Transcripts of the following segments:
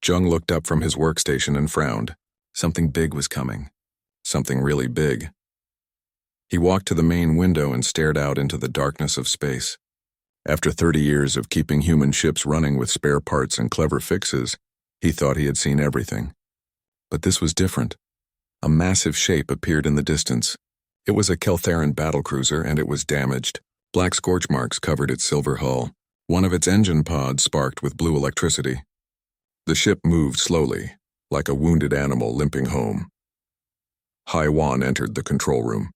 Jung looked up from his workstation and frowned. Something big was coming. Something really big. He walked to the main window and stared out into the darkness of space. After 30 years of keeping human ships running with spare parts and clever fixes, he thought he had seen everything. But this was different. A massive shape appeared in the distance. It was a Keltheran battlecruiser, and it was damaged. Black scorch marks covered its silver hull. One of its engine pods sparked with blue electricity. The ship moved slowly, like a wounded animal limping home. HFY entered the control room.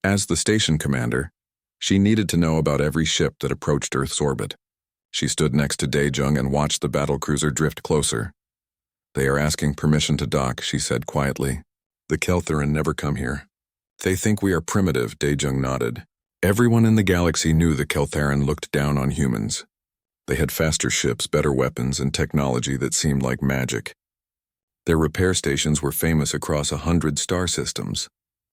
As the station commander, she needed to know about every ship that approached Earth's orbit. She stood next to Dae-jung and watched the battlecruiser drift closer. "They are asking permission to dock," she said quietly. "The Keltheran never come here. They think we are primitive," Dae-jung nodded. Everyone in the galaxy knew the Keltheran looked down on humans. They had faster ships, better weapons, and technology that seemed like magic. Their repair stations were famous across 100 star systems.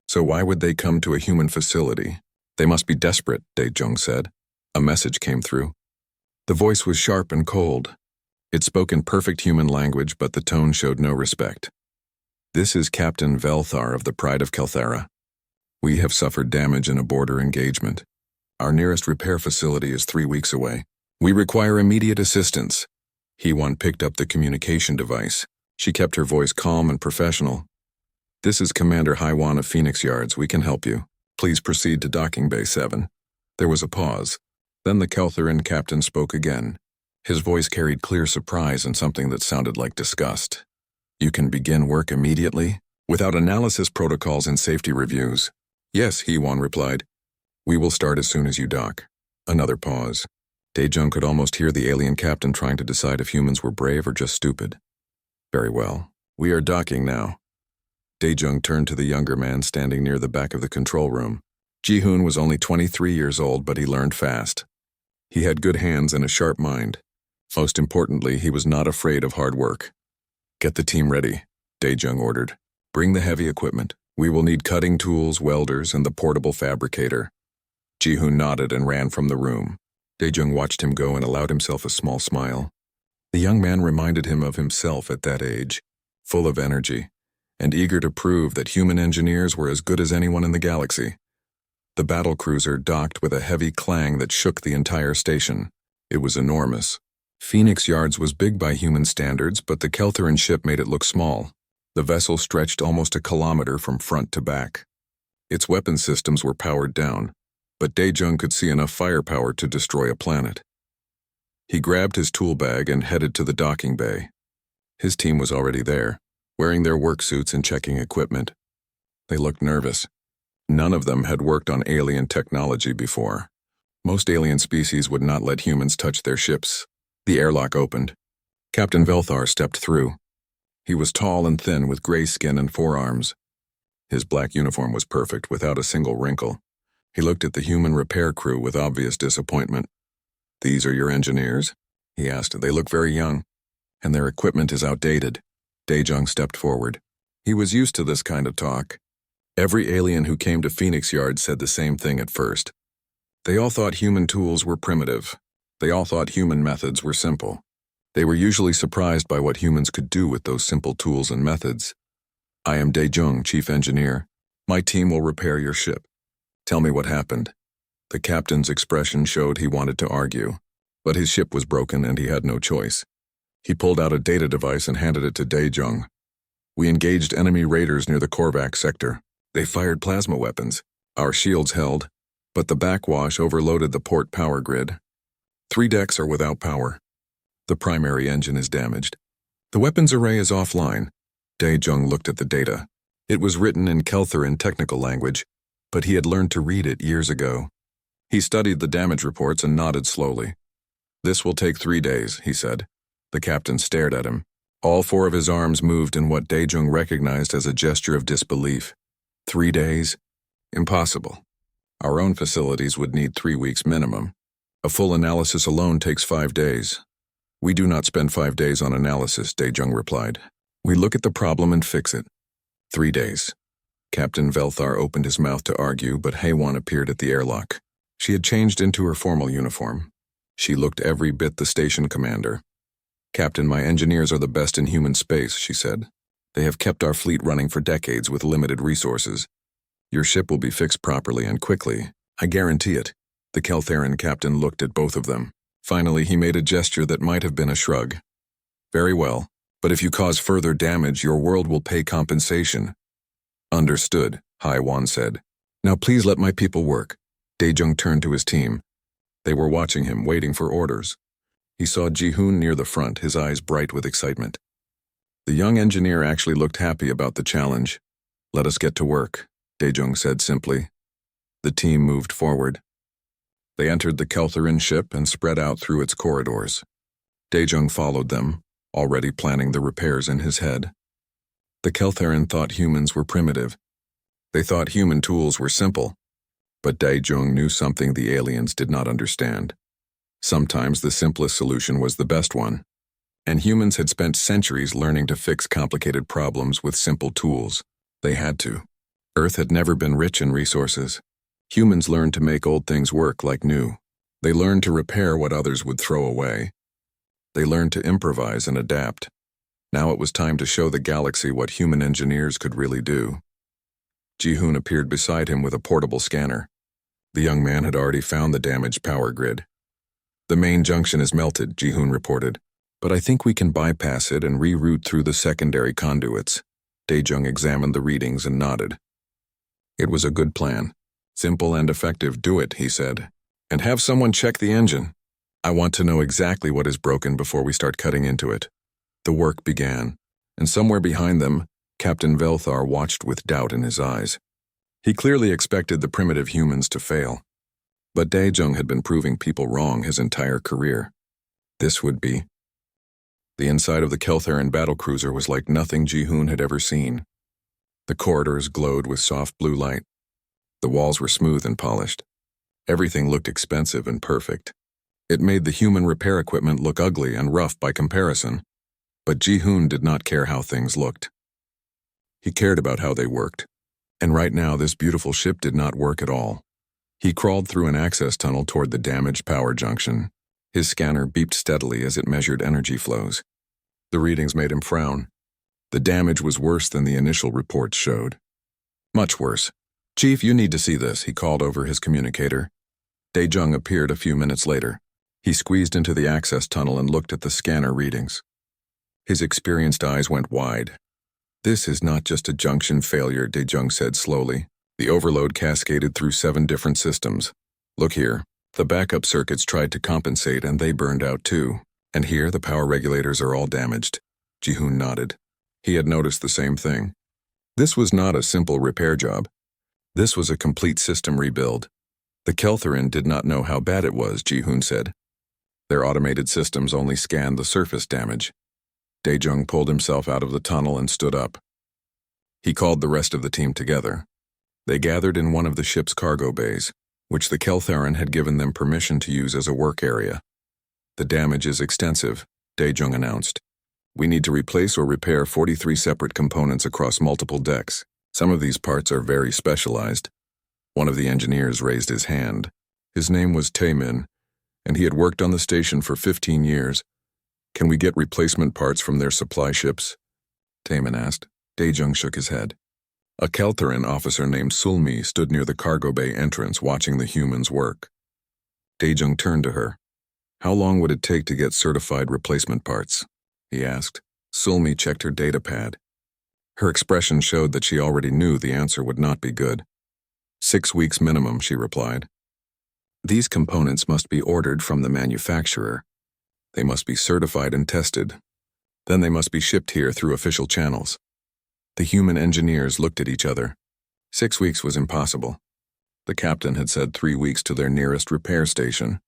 So why would they come to a human facility? "They must be desperate," Dae-jung said. A message came through. The voice was sharp and cold. It spoke in perfect human language, but the tone showed no respect. "This is Captain Velthar of the Pride of Kelthera. We have suffered damage in a border engagement. Our nearest repair facility is 3 weeks away. We require immediate assistance." HFY picked up the communication device. She kept her voice calm and professional. "This is Commander HFY of Phoenix Yards. We can help you. Please proceed to Docking Bay 7. There was a pause. Then the Keltheran captain spoke again. His voice carried clear surprise and something that sounded like disgust. "You can begin work immediately, without analysis protocols and safety reviews." "Yes," HFY replied. "We will start as soon as you dock." Another pause. Dae-jung could almost hear the alien captain trying to decide if humans were brave or just stupid. "Very well. We are docking now." Dae-jung turned to the younger man standing near the back of the control room. Ji-hoon was only 23 years old, but he learned fast. He had good hands and a sharp mind. Most importantly, he was not afraid of hard work. "Get the team ready," Dae-jung ordered. "Bring the heavy equipment. We will need cutting tools, welders, and the portable fabricator." Ji-hoon nodded and ran from the room. Dae-jung watched him go and allowed himself a small smile. The young man reminded him of himself at that age, full of energy, and eager to prove that human engineers were as good as anyone in the galaxy. The battlecruiser docked with a heavy clang that shook the entire station. It was enormous. Phoenix Yards was big by human standards, but the Keltheran ship made it look small. The vessel stretched almost a kilometer from front to back. Its weapon systems were powered down, but Dae-jung could see enough firepower to destroy a planet. He grabbed his tool bag and headed to the docking bay. His team was already there, wearing their work suits and checking equipment. They looked nervous. None of them had worked on alien technology before. Most alien species would not let humans touch their ships. The airlock opened. Captain Velthar stepped through. He was tall and thin with gray skin and forearms. His black uniform was perfect, without a single wrinkle. He looked at the human repair crew with obvious disappointment. "These are your engineers?" he asked. "They look very young, and their equipment is outdated." Dae-jung stepped forward. He was used to this kind of talk. Every alien who came to Phoenix Yard said the same thing at first. They all thought human tools were primitive. They all thought human methods were simple. They were usually surprised by what humans could do with those simple tools and methods. "I am Dae-jung, chief engineer. My team will repair your ship. Tell me what happened." The captain's expression showed he wanted to argue, but his ship was broken and he had no choice. He pulled out a data device and handed it to Dae-jung. "We engaged enemy raiders near the Korvac sector. They fired plasma weapons. Our shields held, but the backwash overloaded the port power grid. 3 decks are without power. The primary engine is damaged. The weapons array is offline." Dae-jung looked at the data. It was written in Keltheran technical language, but he had learned to read it years ago. He studied the damage reports and nodded slowly. "This will take 3 days," he said. The captain stared at him. All 4 of his arms moved in what Dae-jung recognized as a gesture of disbelief. 3 days? Impossible. Our own facilities would need 3 weeks minimum. A full analysis alone takes 5 days. "We do not spend 5 days on analysis," Dae-jung replied. "We look at the problem and fix it." 3 days. Captain Velthar opened his mouth to argue, but HFY appeared at the airlock. She had changed into her formal uniform. She looked every bit the station commander. "Captain, my engineers are the best in human space," she said. "They have kept our fleet running for decades with limited resources. Your ship will be fixed properly and quickly. I guarantee it." The Keltheran captain looked at both of them. Finally, he made a gesture that might have been a shrug. "Very well, but if you cause further damage, your world will pay compensation." "Understood," Haiwan said. "Now please let my people work." Daejung turned to his team. They were watching him, waiting for orders. He saw Ji-hoon near the front, his eyes bright with excitement. The young engineer actually looked happy about the challenge. "Let us get to work," Daejung said simply. The team moved forward. They entered the Keltheran ship and spread out through its corridors. Daejung followed them, already planning the repairs in his head. The Keltheran thought humans were primitive. They thought human tools were simple. But Daejung knew something the aliens did not understand. Sometimes the simplest solution was the best one. And humans had spent centuries learning to fix complicated problems with simple tools. They had to. Earth had never been rich in resources. Humans learned to make old things work like new. They learned to repair what others would throw away. They learned to improvise and adapt. Now it was time to show the galaxy what human engineers could really do. Ji-hoon appeared beside him with a portable scanner. The young man had already found the damaged power grid. "The main junction is melted," Ji-hoon reported, "but I think we can bypass it and reroute through the secondary conduits." Daejung examined the readings and nodded. It was a good plan. "Simple and effective, do it," he said. "And have someone check the engine. I want to know exactly what is broken before we start cutting into it." The work began, and somewhere behind them, Captain Velthar watched with doubt in his eyes. He clearly expected the primitive humans to fail. But Daejung had been proving people wrong his entire career. This would be. The inside of the Keltheran battlecruiser was like nothing Ji-hoon had ever seen. The corridors glowed with soft blue light. The walls were smooth and polished. Everything looked expensive and perfect. It made the human repair equipment look ugly and rough by comparison. But Ji-hoon did not care how things looked. He cared about how they worked. And right now this beautiful ship did not work at all. He crawled through an access tunnel toward the damaged power junction. His scanner beeped steadily as it measured energy flows. The readings made him frown. The damage was worse than the initial reports showed. Much worse. "Chief, you need to see this," he called over his communicator. Daejung appeared a few minutes later. He squeezed into the access tunnel and looked at the scanner readings. His experienced eyes went wide. "This is not just a junction failure," Daejung said slowly. "The overload cascaded through 7 different systems. Look here. The backup circuits tried to compensate and they burned out too. And here the power regulators are all damaged." Ji-hoon nodded. He had noticed the same thing. This was not a simple repair job. This was a complete system rebuild. The Keltheran did not know how bad it was, Ji-hoon said. Their automated systems only scanned the surface damage. Daejung pulled himself out of the tunnel and stood up. He called the rest of the team together. They gathered in one of the ship's cargo bays, which the Keltheran had given them permission to use as a work area. "The damage is extensive," Daejung announced. "We need to replace or repair 43 separate components across multiple decks. Some of these parts are very specialized." One of the engineers raised his hand. His name was Taemin, and he had worked on the station for 15 years. "Can we get replacement parts from their supply ships?" Taemin asked. Daejung shook his head. A Keltheran officer named Sulmi stood near the cargo bay entrance watching the humans work. Daejung turned to her. "How long would it take to get certified replacement parts?" he asked. Sulmi checked her data pad. Her expression showed that she already knew the answer would not be good. 6 weeks minimum, she replied. "These components must be ordered from the manufacturer. They must be certified and tested. Then they must be shipped here through official channels." The human engineers looked at each other. 6 weeks was impossible. The captain had said 3 weeks to their nearest repair station.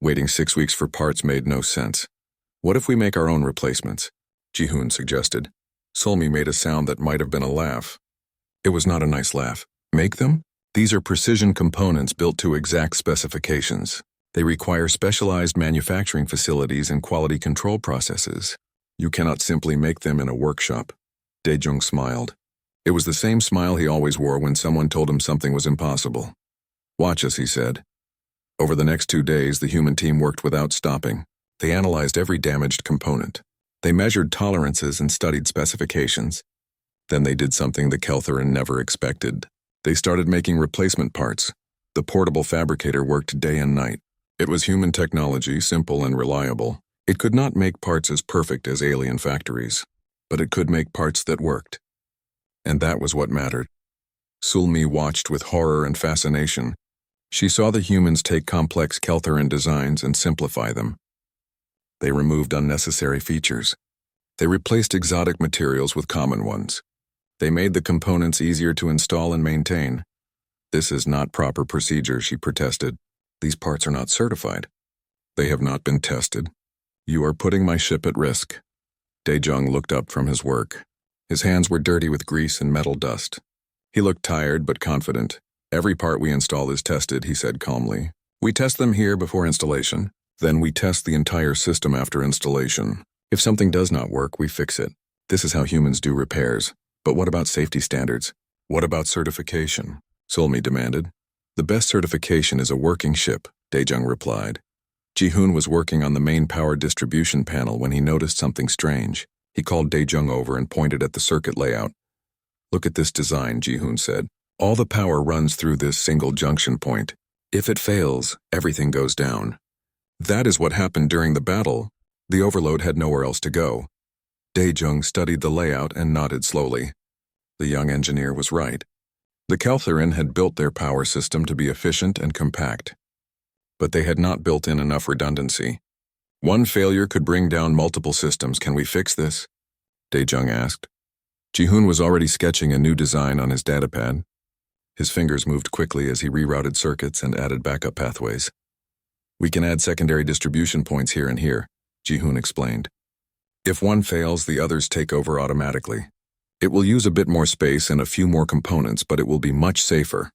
Waiting 6 weeks for parts made no sense. "What if we make our own replacements?" Ji-hoon suggested. Sulmi made a sound that might have been a laugh. It was not a nice laugh. "Make them? These are precision components built to exact specifications. They require specialized manufacturing facilities and quality control processes. You cannot simply make them in a workshop." Daejung smiled. It was the same smile he always wore when someone told him something was impossible. "Watch us," he said. Over the next 2 days, the human team worked without stopping. They analyzed every damaged component. They measured tolerances and studied specifications. Then they did something the Keltherin never expected. They started making replacement parts. The portable fabricator worked day and night. It was human technology, simple and reliable. It could not make parts as perfect as alien factories, but it could make parts that worked. And that was what mattered. Sulmi watched with horror and fascination. She saw the humans take complex Keltherin designs and simplify them. They removed unnecessary features. They replaced exotic materials with common ones. They made the components easier to install and maintain. This is not proper procedure, she protested. These parts are not certified. They have not been tested. You are putting my ship at risk. Daejung looked up from his work. His hands were dirty with grease and metal dust. He looked tired but confident. Every part we install is tested, he said calmly. We test them here before installation. Then we test the entire system after installation. If something does not work, we fix it. This is how humans do repairs. But what about safety standards? What about certification? Sulmi demanded. The best certification is a working ship, Daejung replied. Ji-hoon was working on the main power distribution panel when he noticed something strange. He called Daejung over and pointed at the circuit layout. Look at this design, Ji-hoon said. All the power runs through this single junction point. If it fails, everything goes down. That is what happened during the battle. The overload had nowhere else to go. Daejung studied the layout and nodded slowly. The young engineer was right. The Keltherin had built their power system to be efficient and compact. But they had not built in enough redundancy. One failure could bring down multiple systems. Can we fix this? Daejung asked. Ji-hoon was already sketching a new design on his datapad. His fingers moved quickly as he rerouted circuits and added backup pathways. We can add secondary distribution points here and here, Ji-hoon explained. If one fails, the others take over automatically. It will use a bit more space and a few more components, but it will be much safer.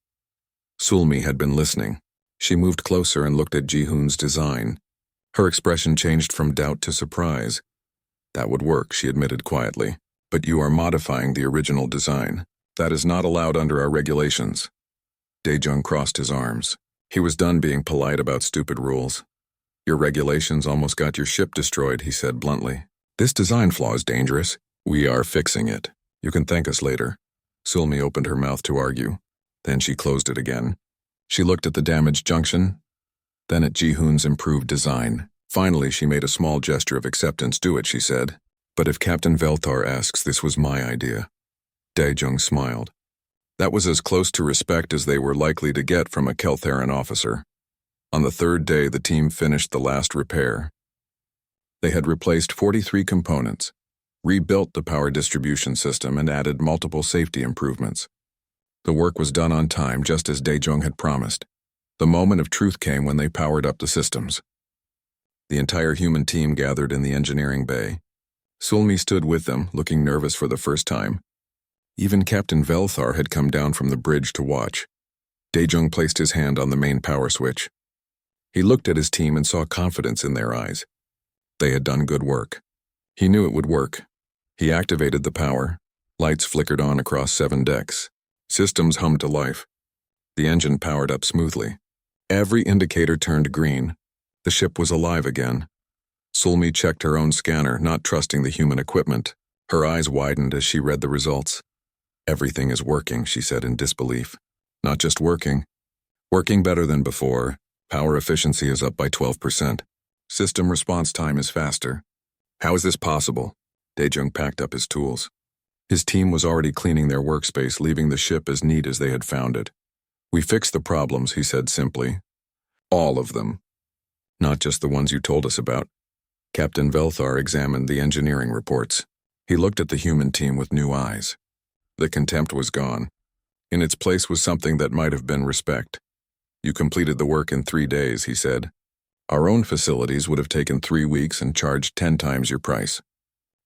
Sulmi had been listening. She moved closer and looked at Ji-hoon's design. Her expression changed from doubt to surprise. That would work, she admitted quietly. But you are modifying the original design. That is not allowed under our regulations. Daejung crossed his arms. He was done being polite about stupid rules. Your regulations almost got your ship destroyed, he said bluntly. This design flaw is dangerous. We are fixing it. You can thank us later. Sulmi opened her mouth to argue. Then she closed it again. She looked at the damaged junction, then at Ji-hoon's improved design. Finally, she made a small gesture of acceptance. Do it, she said. But if Captain Velthar asks, this was my idea. Daejung smiled. That was as close to respect as they were likely to get from a Keltherin officer. On the third day, the team finished the last repair. They had replaced 43 components, rebuilt the power distribution system, and added multiple safety improvements. The work was done on time, just as Daejung had promised. The moment of truth came when they powered up the systems. The entire human team gathered in the engineering bay. Sulmi stood with them, looking nervous for the first time. Even Captain Velthar had come down from the bridge to watch. Daejung placed his hand on the main power switch. He looked at his team and saw confidence in their eyes. They had done good work. He knew it would work. He activated the power. Lights flickered on across 7 decks. Systems hummed to life. The engine powered up smoothly. Every indicator turned green. The ship was alive again. Sulmi checked her own scanner, not trusting the human equipment. Her eyes widened as she read the results. Everything is working, she said in disbelief. Not just working. Working better than before. Power efficiency is up by 12%. System response time is faster. How is this possible? Daejung packed up his tools. His team was already cleaning their workspace, leaving the ship as neat as they had found it. We fixed the problems, he said simply. All of them. Not just the ones you told us about. Captain Velthar examined the engineering reports. He looked at the human team with new eyes. The contempt was gone. In its place was something that might have been respect. You completed the work in 3 days, he said. Our own facilities would have taken 3 weeks and charged 10 times your price.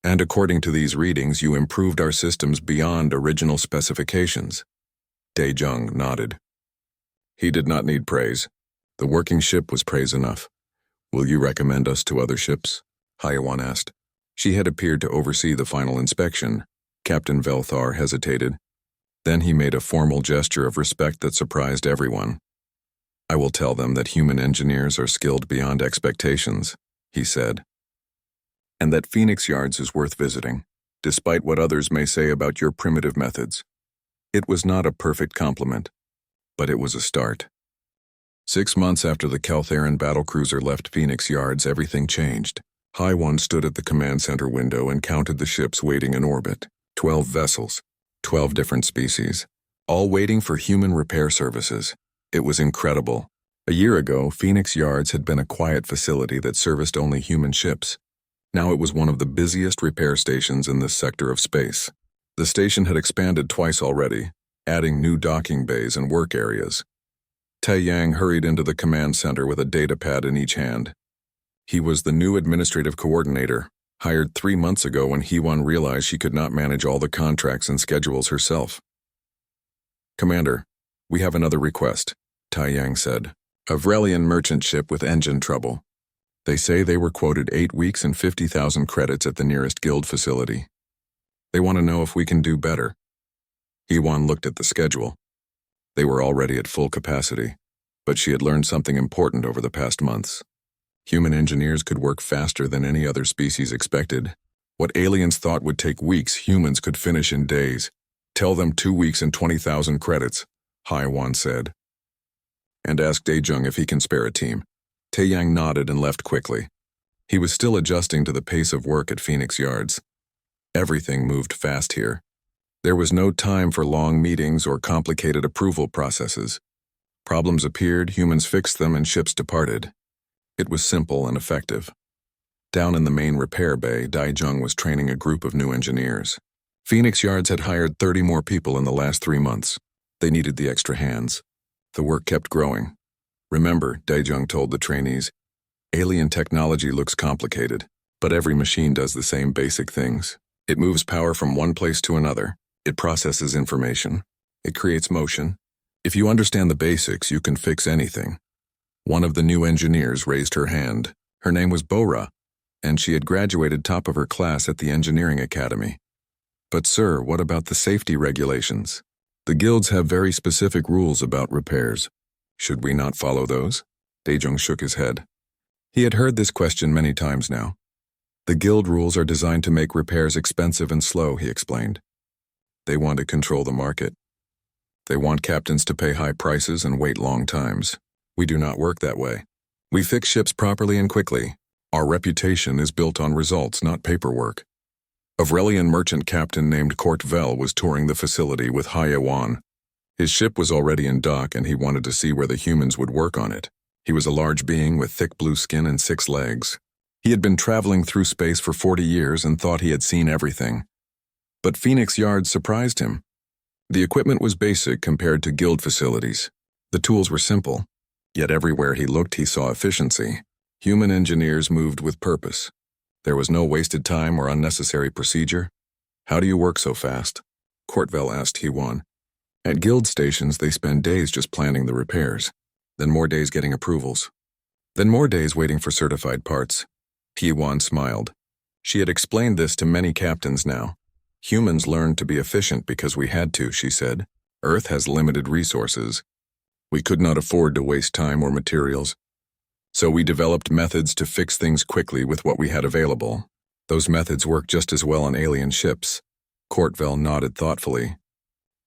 And according to these readings, you improved our systems beyond original specifications. Daejung nodded. He did not need praise. The working ship was praise enough. Will you recommend us to other ships? Hyawan asked. She had appeared to oversee the final inspection. Captain Velthar hesitated. Then he made a formal gesture of respect that surprised everyone. I will tell them that human engineers are skilled beyond expectations. he said, and that Phoenix Yards is worth visiting, despite what others may say about your primitive methods. It was not a perfect compliment, but it was a start. 6 months after the Keltheran battlecruiser left Phoenix Yards, everything changed. High One stood at the command center window and counted the ships waiting in orbit. 12 vessels, 12 different species, all waiting for human repair services. It was incredible. A year ago, Phoenix Yards had been a quiet facility that serviced only human ships. Now it was one of the busiest repair stations in this sector of space. The station had expanded twice already, adding new docking bays and work areas. Tai Yang hurried into the command center with a data pad in each hand. He was the new administrative coordinator, hired 3 months ago when He-Wan realized she could not manage all the contracts and schedules herself. "Commander, we have another request," Tai Yang said. "A Vrelian merchant ship with engine trouble. They say they were quoted 8 weeks and 50,000 credits at the nearest guild facility. They want to know if we can do better." He-Wan looked at the schedule. They were already at full capacity, but she had learned something important over the past months. Human engineers could work faster than any other species expected. What aliens thought would take weeks, humans could finish in days. "Tell them 2 weeks and 20,000 credits, Hai-Wan said. "And ask Daejung if he can spare a team." Taeyang nodded and left quickly. He was still adjusting to the pace of work at Phoenix Yards. Everything moved fast here. There was no time for long meetings or complicated approval processes. Problems appeared, humans fixed them, and ships departed. It was simple and effective. Down in the main repair bay, Daejung was training a group of new engineers. Phoenix Yards had hired 30 more people in the last 3 months. They needed the extra hands. The work kept growing. "Remember," Daejung told the trainees, "alien technology looks complicated, but every machine does the same basic things. It moves power from one place to another. It processes information. It creates motion. If you understand the basics, you can fix anything." One of the new engineers raised her hand. Her name was Bora, and she had graduated top of her class at the engineering academy. "But sir, what about the safety regulations? The guilds have very specific rules about repairs. Should we not follow those?" Daejung shook his head. He had heard this question many times now. "The guild rules are designed to make repairs expensive and slow," he explained. "They want to control the market. They want captains to pay high prices and wait long times. We do not work that way. We fix ships properly and quickly. Our reputation is built on results, not paperwork." A Vrelian merchant captain named Kort Vel was touring the facility with Hai-Wan. His ship was already in dock and he wanted to see where the humans would work on it. He was a large being with thick blue skin and 6 legs. He had been traveling through space for 40 years and thought he had seen everything. But Phoenix Yards surprised him. The equipment was basic compared to guild facilities. The tools were simple. Yet everywhere he looked, he saw efficiency. Human engineers moved with purpose. There was no wasted time or unnecessary procedure. "How do you work so fast?" Kortvel asked He-Wan. "At guild stations, they spend days just planning the repairs, then more days getting approvals, then more days waiting for certified parts." He-Wan smiled. She had explained this to many captains now. "Humans learned to be efficient because we had to," she said. "Earth has limited resources. We could not afford to waste time or materials. So we developed methods to fix things quickly with what we had available. Those methods work just as well on alien ships." Kortvel nodded thoughtfully.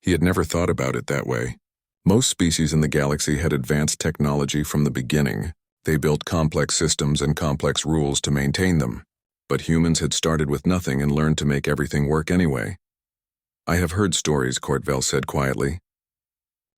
He had never thought about it that way. Most species in the galaxy had advanced technology from the beginning. They built complex systems and complex rules to maintain them. But humans had started with nothing and learned to make everything work anyway. "I have heard stories," Kortvel said quietly.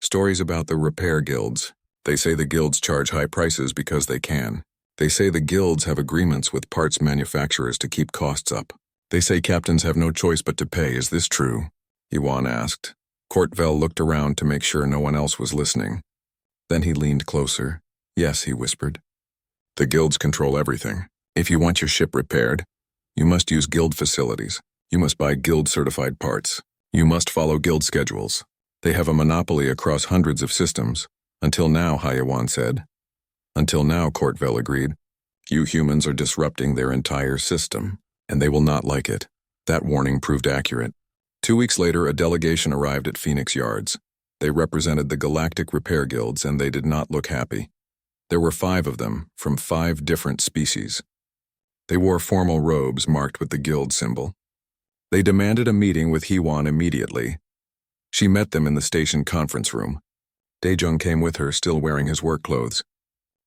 "Stories about the repair guilds. They say the guilds charge high prices because they can. They say the guilds have agreements with parts manufacturers to keep costs up. They say captains have no choice but to pay. Is this true?" Yuan asked. Kortvel looked around to make sure no one else was listening. Then he leaned closer. "Yes," he whispered. "The guilds control everything. If you want your ship repaired, you must use guild facilities. You must buy guild-certified parts. You must follow guild schedules. They have a monopoly across hundreds of systems. Until now," Hai-Wan said. "Until now," Kortvel agreed. "You humans are disrupting their entire system, and they will not like it." That warning proved accurate. 2 weeks later, a delegation arrived at Phoenix Yards. They represented the Galactic repair guilds, and they did not look happy. There were 5 of them, from 5 different species. They wore formal robes marked with the guild symbol. They demanded a meeting with Heewon immediately. She met them in the station conference room. Daejung came with her, still wearing his work clothes.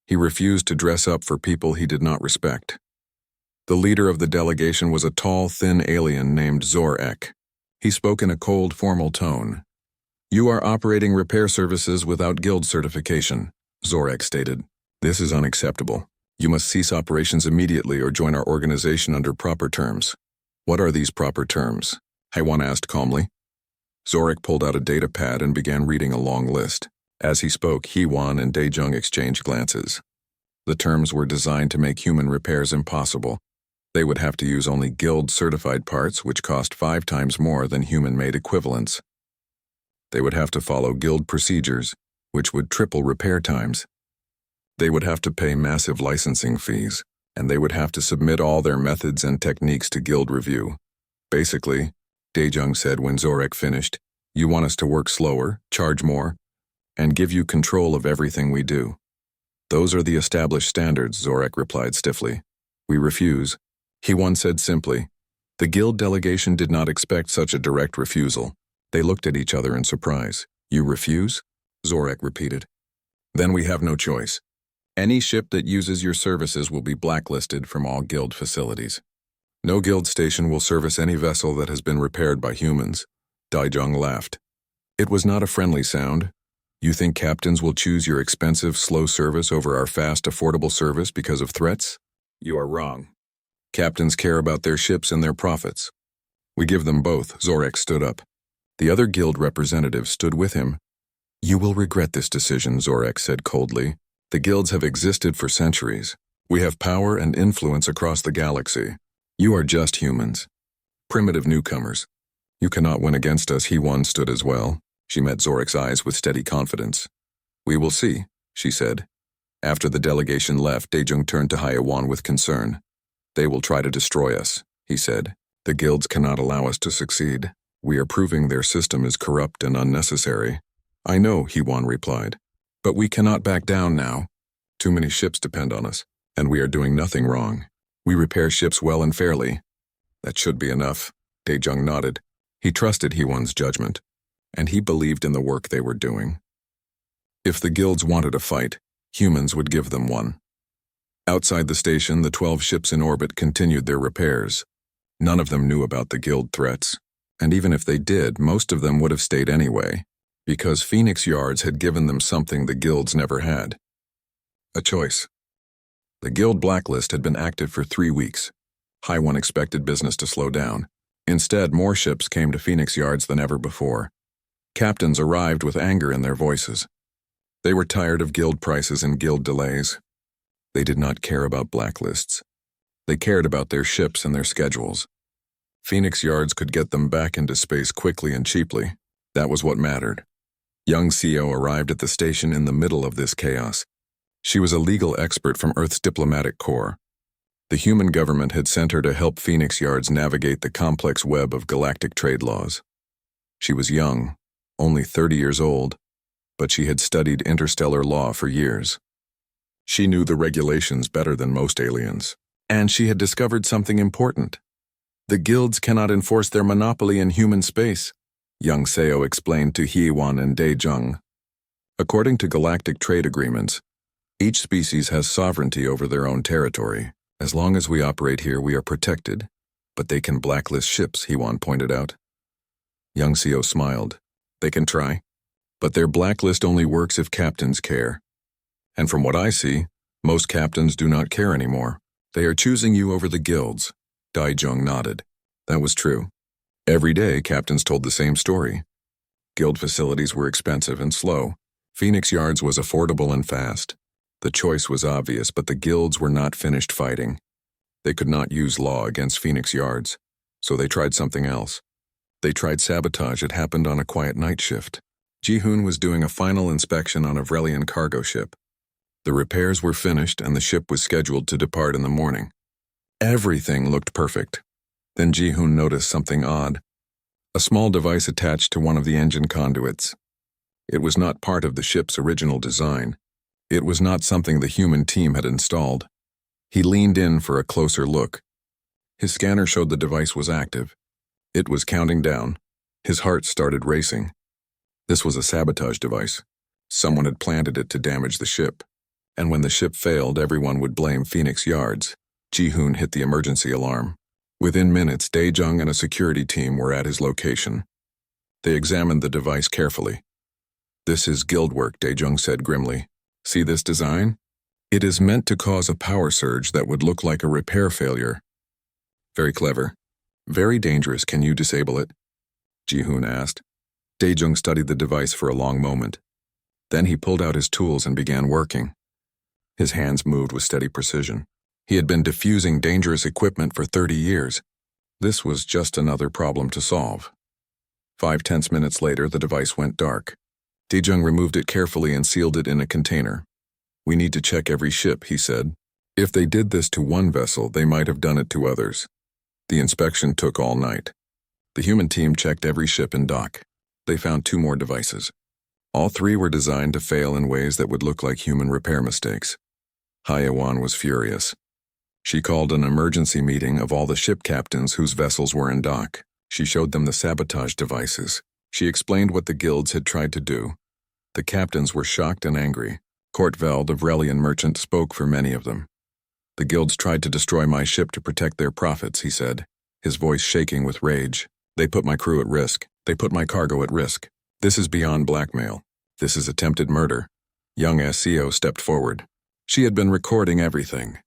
He refused to dress up for people he did not respect. The leader of the delegation was a tall, thin alien named Zor-Ek. He spoke in a cold, formal tone. "You are operating repair services without guild certification," Zor-Ek stated. "This is unacceptable. You must cease operations immediately or join our organization under proper terms." "What are these proper terms?" Heewon asked calmly. Zor-Ek pulled out a data pad and began reading a long list. As he spoke, Heewon and Daejung exchanged glances. The terms were designed to make human repairs impossible. They would have to use only guild-certified parts, which cost 5 times more than human-made equivalents. They would have to follow guild procedures, which would triple repair times. They would have to pay massive licensing fees, and they would have to submit all their methods and techniques to guild review. "Basically," Daejung said when Zor-Ek finished, "you want us to work slower, charge more, and give you control of everything we do." "Those are the established standards," Zor-Ek replied stiffly. "We refuse." Heewon said simply. The guild delegation did not expect such a direct refusal. They looked at each other in surprise. "You refuse?" Zor-Ek repeated. "Then we have no choice. Any ship that uses your services will be blacklisted from all guild facilities. No guild station will service any vessel that has been repaired by humans." Daejung laughed. It was not a friendly sound. "You think captains will choose your expensive, slow service over our fast, affordable service because of threats? You are wrong. Captains care about their ships and their profits. We give them both." Zor-Ek stood up. The other guild representatives stood with him. "You will regret this decision," Zor-Ek said coldly. "The guilds have existed for centuries. We have power and influence across the galaxy. You are just humans. Primitive newcomers. You cannot win against us." Heewon stood as well. She met Zor-Ek's eyes with steady confidence. "We will see," she said. After the delegation left, Daejung turned to Heewon with concern. "They will try to destroy us," he said. "The guilds cannot allow us to succeed. We are proving their system is corrupt and unnecessary." "I know," Heewon replied. "But we cannot back down now. Too many ships depend on us, and we are doing nothing wrong. We repair ships well and fairly." "That should be enough," Daejung nodded. He trusted Heewon's judgment, and he believed in the work they were doing. If the guilds wanted a fight, humans would give them one. Outside the station, the 12 ships in orbit continued their repairs. None of them knew about the guild threats, and even if they did, most of them would have stayed anyway, because Phoenix Yards had given them something the guilds never had. A choice. The guild blacklist had been active for 3 weeks. Heewon expected business to slow down. Instead, more ships came to Phoenix Yards than ever before. Captains arrived with anger in their voices. They were tired of guild prices and guild delays. They did not care about blacklists. They cared about their ships and their schedules. Phoenix Yards could get them back into space quickly and cheaply. That was what mattered. Young CO arrived at the station in the middle of this chaos. She was a legal expert from Earth's diplomatic corps. The human government had sent her to help Phoenix Yards navigate the complex web of galactic trade laws. She was young, only 30 years old, but she had studied interstellar law for years. She knew the regulations better than most aliens, and she had discovered something important. The guilds cannot enforce their monopoly in human space, young Seo explained to Heewon and Daejung. According to galactic trade agreements, each species has sovereignty over their own territory. As long as we operate here, we are protected, but they can blacklist ships, Heewon pointed out. Young Seo smiled. They can try, but their blacklist only works if captains care. And from what I see, most captains do not care anymore. They are choosing you over the guilds. Daejung nodded. That was true. Every day, captains told the same story. Guild facilities were expensive and slow. Phoenix Yards was affordable and fast. The choice was obvious, but the guilds were not finished fighting. They could not use law against Phoenix Yards, so they tried something else. They tried sabotage. It happened on a quiet night shift. Ji-hoon was doing a final inspection on a Vrelian cargo ship. The repairs were finished and the ship was scheduled to depart in the morning. Everything looked perfect. Then Ji-hoon noticed something odd. A small device attached to one of the engine conduits. It was not part of the ship's original design. It was not something the human team had installed. He leaned in for a closer look. His scanner showed the device was active. It was counting down. His heart started racing. This was a sabotage device. Someone had planted it to damage the ship. And when the ship failed, everyone would blame Phoenix Yards. Ji-hoon hit the emergency alarm. Within minutes, Dae-jung and a security team were at his location. They examined the device carefully. "This is guild work," Dae-jung said grimly. "See this design? It is meant to cause a power surge that would look like a repair failure." "Very clever. Very dangerous. Can you disable it?" Ji-hoon asked. Dae-jung studied the device for a long moment. Then he pulled out his tools and began working. His hands moved with steady precision. He had been defusing dangerous equipment for 30 years. This was just another problem to solve. 5 tense minutes later, the device went dark. Dae-jung removed it carefully and sealed it in a container. "We need to check every ship," he said. "If they did this to one vessel, they might have done it to others." The inspection took all night. The human team checked every ship in dock. They found 2 more devices. All 3 were designed to fail in ways that would look like human repair mistakes. Hye-won was furious. She called an emergency meeting of all the ship captains whose vessels were in dock. She showed them the sabotage devices. She explained what the guilds had tried to do. The captains were shocked and angry. Kortveld, a Vrelian merchant, spoke for many of them. "The guilds tried to destroy my ship to protect their profits," he said, his voice shaking with rage. "They put my crew at risk. They put my cargo at risk. This is beyond blackmail. This is attempted murder." Young SCO stepped forward. She had been recording everything.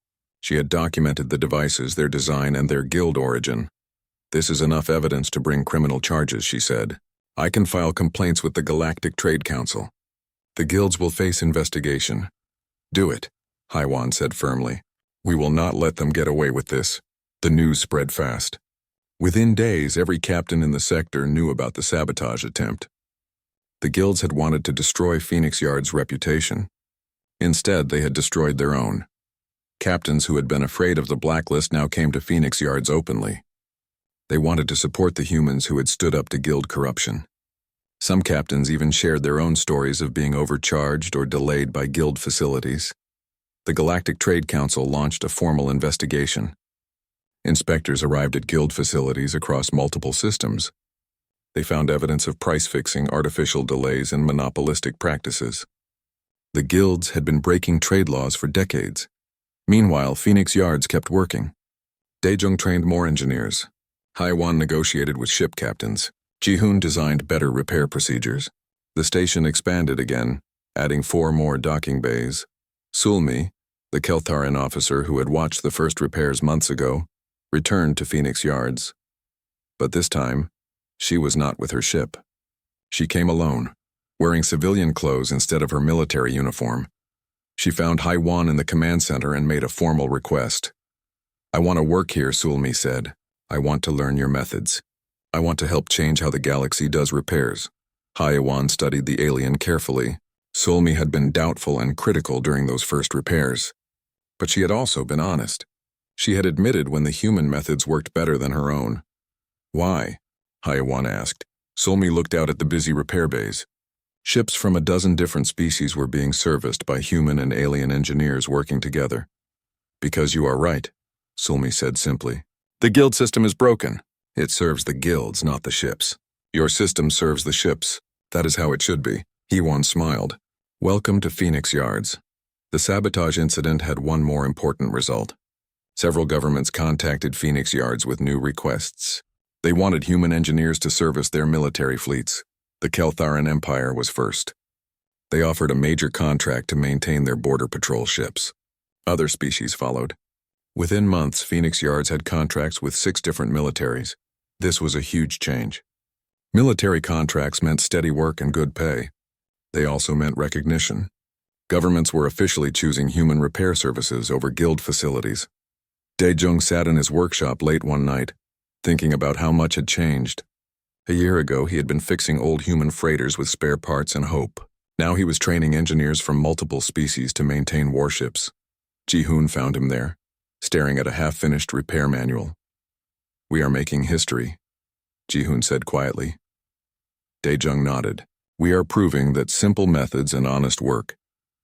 She had documented the devices, their design, and their guild origin. "This is enough evidence to bring criminal charges," she said. "I can file complaints with the Galactic Trade Council. The guilds will face investigation." "Do it," Hye-won said firmly. "We will not let them get away with this." The news spread fast. Within days, every captain in the sector knew about the sabotage attempt. The guilds had wanted to destroy Phoenix Yard's reputation. Instead, they had destroyed their own. Captains who had been afraid of the blacklist now came to Phoenix Yards openly. They wanted to support the humans who had stood up to guild corruption. Some captains even shared their own stories of being overcharged or delayed by guild facilities. The Galactic Trade Council launched a formal investigation. Inspectors arrived at guild facilities across multiple systems. They found evidence of price-fixing, artificial delays, and monopolistic practices. The guilds had been breaking trade laws for decades. Meanwhile, Phoenix Yards kept working. Dae-jung trained more engineers. Hye-won negotiated with ship captains. Ji-hoon designed better repair procedures. The station expanded again, adding 4 more docking bays. Sulmi, the Keltharan officer who had watched the first repairs months ago, returned to Phoenix Yards. But this time, she was not with her ship. She came alone, wearing civilian clothes instead of her military uniform. She found Hye-won in the command center and made a formal request. "I want to work here," Sulmi said. "I want to learn your methods. I want to help change how the galaxy does repairs." Hye-won studied the alien carefully. Sulmi had been doubtful and critical during those first repairs. But she had also been honest. She had admitted when the human methods worked better than her own. "Why?" Hye-won asked. Sulmi looked out at the busy repair bays. Ships from a dozen different species were being serviced by human and alien engineers working together. "Because you are right," Sulmi said simply. "The guild system is broken. It serves the guilds, not the ships. Your system serves the ships. That is how it should be." Hye-won smiled. "Welcome to Phoenix Yards." The sabotage incident had one more important result. Several governments contacted Phoenix Yards with new requests. They wanted human engineers to service their military fleets. The Keltharan Empire was first. They offered a major contract to maintain their border patrol ships. Other species followed. Within months, Phoenix Yards had contracts with 6 different militaries. This was a huge change. Military contracts meant steady work and good pay. They also meant recognition. Governments were officially choosing human repair services over guild facilities. Dae-jung sat in his workshop late one night, thinking about how much had changed. A year ago, he had been fixing old human freighters with spare parts and hope. Now he was training engineers from multiple species to maintain warships. Ji-hoon found him there, staring at a half-finished repair manual. "We are making history," Ji-hoon said quietly. Dae-jung nodded. "We are proving that simple methods and honest work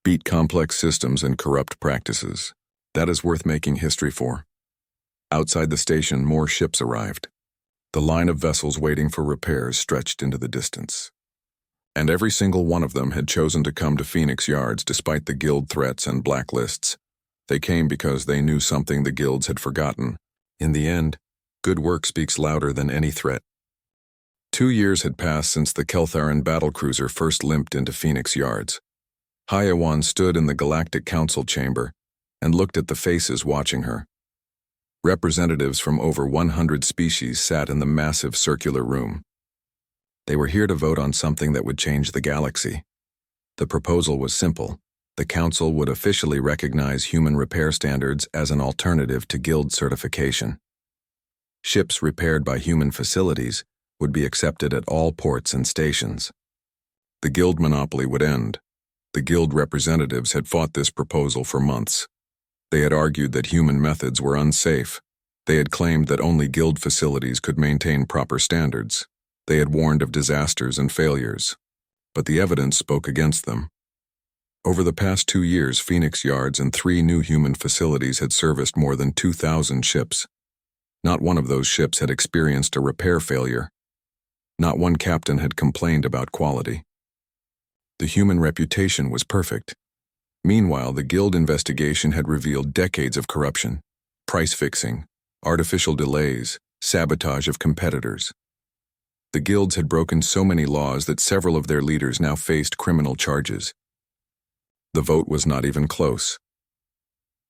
beat complex systems and corrupt practices." That is worth making history for. Outside the station, more ships arrived. The line of vessels waiting for repairs stretched into the distance. And every single one of them had chosen to come to Phoenix Yards despite the guild threats and blacklists. They came because they knew something the guilds had forgotten. In the end, good work speaks louder than any threat. 2 years had passed since the Keltharan battlecruiser first limped into Phoenix Yards. HFY stood in the Galactic Council chamber and looked at the faces watching her. Representatives from over 100 species sat in the massive circular room. They were here to vote on something that would change the galaxy. The proposal was simple. The Council would officially recognize human repair standards as an alternative to guild certification. Ships repaired by human facilities would be accepted at all ports and stations. The guild monopoly would end. The guild representatives had fought this proposal for months. They had argued that human methods were unsafe. They had claimed that only guild facilities could maintain proper standards. They had warned of disasters and failures. But the evidence spoke against them. Over the past 2 years, Phoenix Yards and 3 new human facilities had serviced more than 2,000 ships. Not one of those ships had experienced a repair failure. Not one captain had complained about quality. The human reputation was perfect. Meanwhile, the guild investigation had revealed decades of corruption, price fixing, artificial delays, sabotage of competitors. The guilds had broken so many laws that several of their leaders now faced criminal charges. The vote was not even close.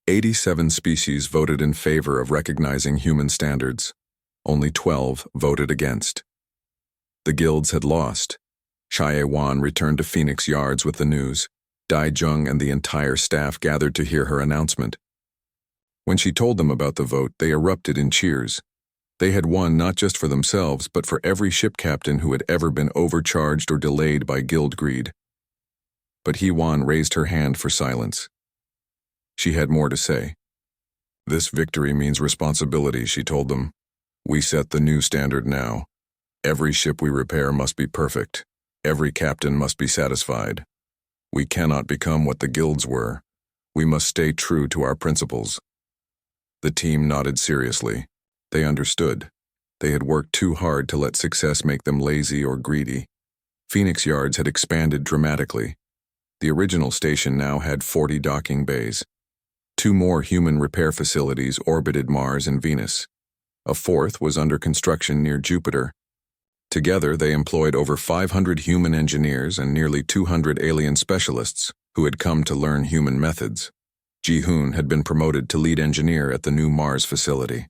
87 species voted in favor of recognizing human standards. Only 12 voted against. The guilds had lost. HFY returned to Phoenix Yards with the news. Daijun and the entire staff gathered to hear her announcement. When she told them about the vote, they erupted in cheers. They had won not just for themselves, but for every ship captain who had ever been overcharged or delayed by guild greed. But HFY raised her hand for silence. She had more to say. This victory means responsibility, she told them. We set the new standard now. Every ship we repair must be perfect. Every captain must be satisfied. We cannot become what the guilds were. We must stay true to our principles. The team nodded seriously. They understood. They had worked too hard to let success make them lazy or greedy. Phoenix Yards had expanded dramatically. The original station now had 40 docking bays. 2 more human repair facilities orbited Mars and Venus. A 4th was under construction near Jupiter. Together, they employed over 500 human engineers and nearly 200 alien specialists who had come to learn human methods. Ji-hoon had been promoted to lead engineer at the new Mars facility.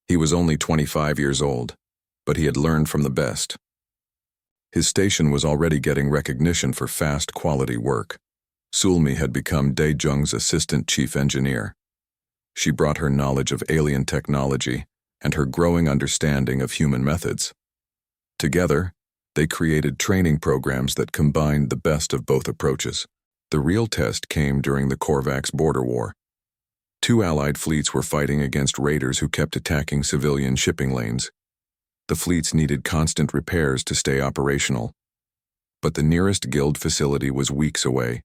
He was only 25 years old, but he had learned from the best. His station was already getting recognition for fast, quality work. Sulmi had become Daejung's assistant chief engineer. She brought her knowledge of alien technology and her growing understanding of human methods. Together, they created training programs that combined the best of both approaches. The real test came during the Korvax border war. 2 Allied fleets were fighting against raiders who kept attacking civilian shipping lanes. The fleets needed constant repairs to stay operational. But the nearest guild facility was weeks away,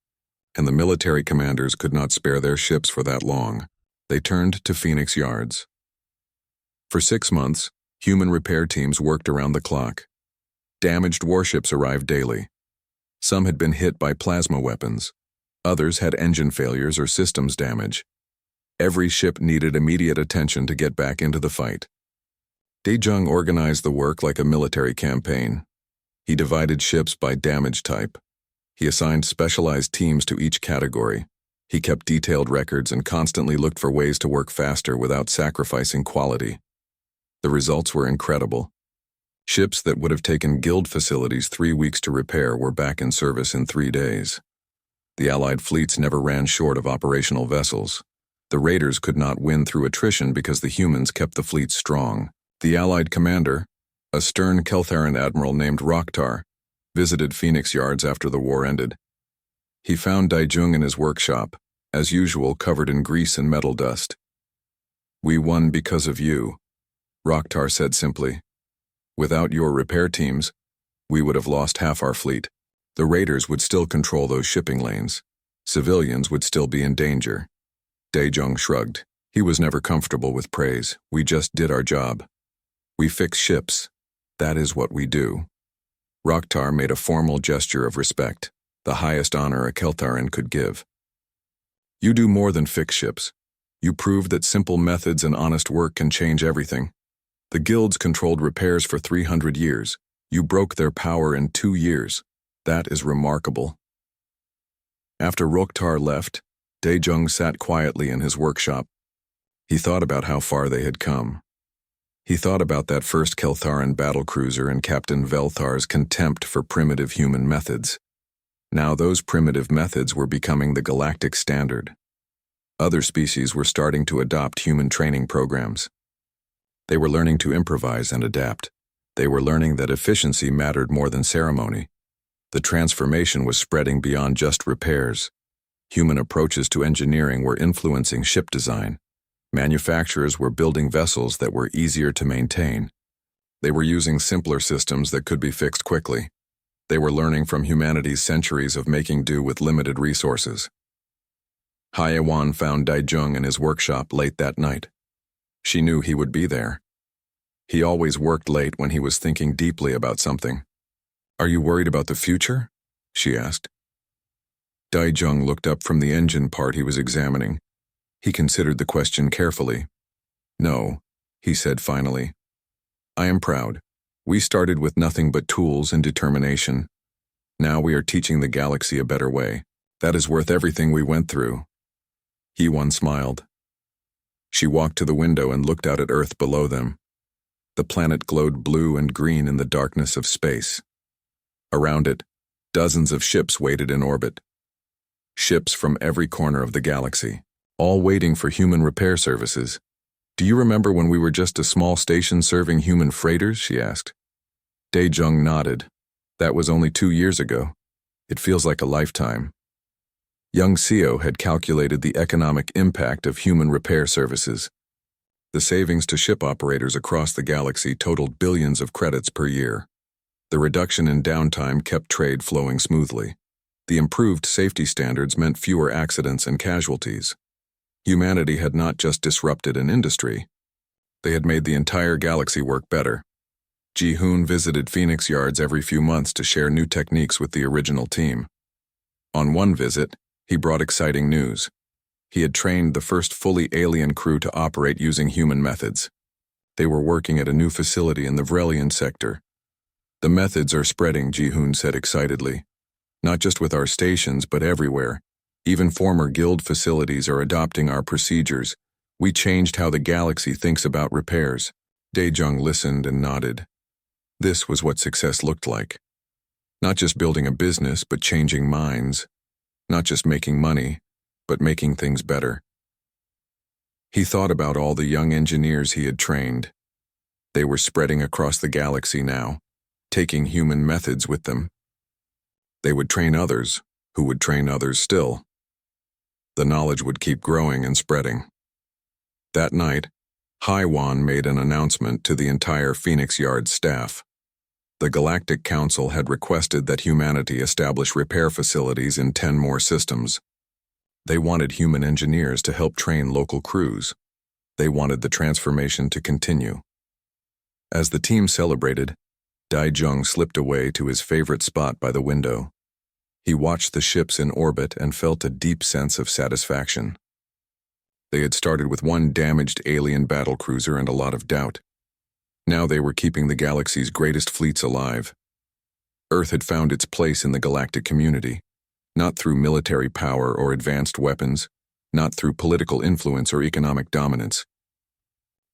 and the military commanders could not spare their ships for that long. They turned to Phoenix Yards. For 6 months, human repair teams worked around the clock. Damaged warships arrived daily. Some had been hit by plasma weapons. Others had engine failures or systems damage. Every ship needed immediate attention to get back into the fight. Daejung organized the work like a military campaign. He divided ships by damage type. He assigned specialized teams to each category. He kept detailed records and constantly looked for ways to work faster without sacrificing quality. The results were incredible. Ships that would have taken guild facilities 3 weeks to repair were back in service in 3 days. The Allied fleets never ran short of operational vessels. The raiders could not win through attrition because the humans kept the fleet strong. The Allied commander, a stern Keltharan admiral named Roktar, visited Phoenix Yards after the war ended. He found Daejung in his workshop, as usual covered in grease and metal dust. We won because of you, Roktar said simply. Without your repair teams, we would have lost half our fleet. The raiders would still control those shipping lanes. Civilians would still be in danger. Daejong shrugged. He was never comfortable with praise. We just did our job. We fix ships. That is what we do. Rokhtar made a formal gesture of respect, the highest honor a Keltaran could give. You do more than fix ships. You prove that simple methods and honest work can change everything. The guilds controlled repairs for 300 years. You broke their power in 2 years. That is remarkable. After Rokhtar left, Daejong sat quietly in his workshop. He thought about how far they had come. He thought about that first Keltharan battlecruiser and Captain Velthar's contempt for primitive human methods. Now those primitive methods were becoming the galactic standard. Other species were starting to adopt human training programs. They were learning to improvise and adapt. They were learning that efficiency mattered more than ceremony. The transformation was spreading beyond just repairs. Human approaches to engineering were influencing ship design. Manufacturers were building vessels that were easier to maintain. They were using simpler systems that could be fixed quickly. They were learning from humanity's centuries of making do with limited resources. Hyewan found Daejong in his workshop late that night. She knew he would be there. He always worked late when he was thinking deeply about something. "Are you worried about the future?" she asked. Daejong looked up from the engine part he was examining. He considered the question carefully. "No," he said finally. "I am proud. We started with nothing but tools and determination. Now we are teaching the galaxy a better way. That is worth everything we went through." Hyewan smiled. She walked to the window and looked out at Earth below them. The planet glowed blue and green in the darkness of space. Around it, dozens of ships waited in orbit. Ships from every corner of the galaxy, all waiting for human repair services. "Do you remember when we were just a small station serving human freighters?" she asked. Daejong nodded. "That was only 2 years ago. It feels like a lifetime." Young Seo had calculated the economic impact of human repair services. The savings to ship operators across the galaxy totaled billions of credits per year. The reduction in downtime kept trade flowing smoothly. The improved safety standards meant fewer accidents and casualties. Humanity had not just disrupted an industry. They had made the entire galaxy work better. Ji-hoon visited Phoenix Yards every few months to share new techniques with the original team. On one visit, he brought exciting news. He had trained the first fully alien crew to operate using human methods. They were working at a new facility in the Vrelian sector. "The methods are spreading," Ji-hoon said excitedly. "Not just with our stations, but everywhere. Even former guild facilities are adopting our procedures. We changed how the galaxy thinks about repairs." Daejong listened and nodded. This was what success looked like. Not just building a business, but changing minds. Not just making money, but making things better. He thought about all the young engineers he had trained. They were spreading across the galaxy now, taking human methods with them. They would train others, who would train others still. The knowledge would keep growing and spreading. That night, Hyewan made an announcement to the entire Phoenix Yard staff. The Galactic Council had requested that humanity establish repair facilities in 10 more systems. They wanted human engineers to help train local crews. They wanted the transformation to continue. As the team celebrated, Daejong slipped away to his favorite spot by the window. He watched the ships in orbit and felt a deep sense of satisfaction. They had started with one damaged alien battlecruiser and a lot of doubt. Now they were keeping the galaxy's greatest fleets alive. Earth had found its place in the galactic community, not through military power or advanced weapons, not through political influence or economic dominance,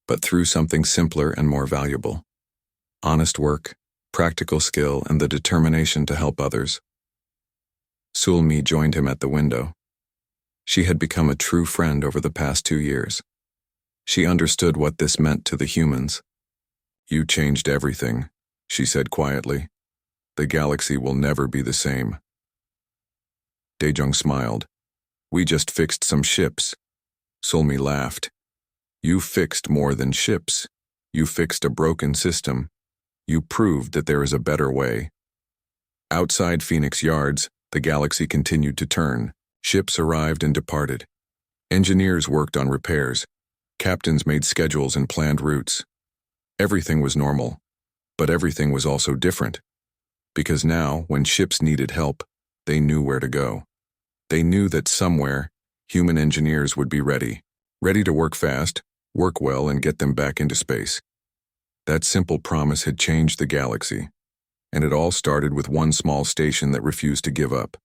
but through something simpler and more valuable: honest work, practical skill, and the determination to help others. Sulmi joined him at the window. She had become a true friend over the past 2 years. She understood what this meant to the humans. "You changed everything," she said quietly. "The galaxy will never be the same." Daejong smiled. "We just fixed some ships." Sulmi laughed. "You fixed more than ships. You fixed a broken system. You proved that there is a better way." Outside Phoenix Yards, the galaxy continued to turn. Ships arrived and departed. Engineers worked on repairs. Captains made schedules and planned routes. Everything was normal, but everything was also different. Because now, when ships needed help, they knew where to go. They knew that somewhere, human engineers would be ready to work fast, work well, and get them back into space. That simple promise had changed the galaxy, and it all started with one small station that refused to give up.